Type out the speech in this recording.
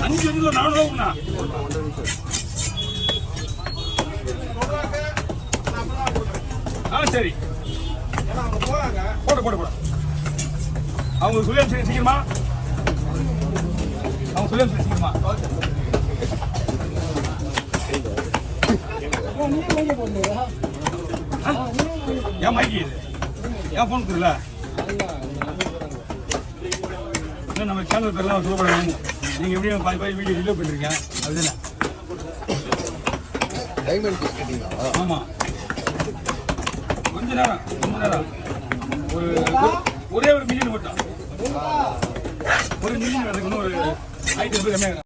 அஞ்சு கிலோ 400 சரி போட போட போட அவங்க சொல்லி சீக்கிரமா அவங்க சொல்லி சீக்கிரமா ஏன் மைக்கு இது ஏன் போன் தெரியல நம்ம சேனல் பேர்லாம் சொல்லப்படாது நீங்க எப்படியும் பாதி வீடியோ டிலீட் பண்ணிருக்கீங்க அதுதானே ஆமா கொஞ்ச நேரம் ஒரே ஒரு மில்லியன் மட்டும் ஒரு மில்லியன் அதுக்கு இன்னும் ஒரு 500 கம்மியாக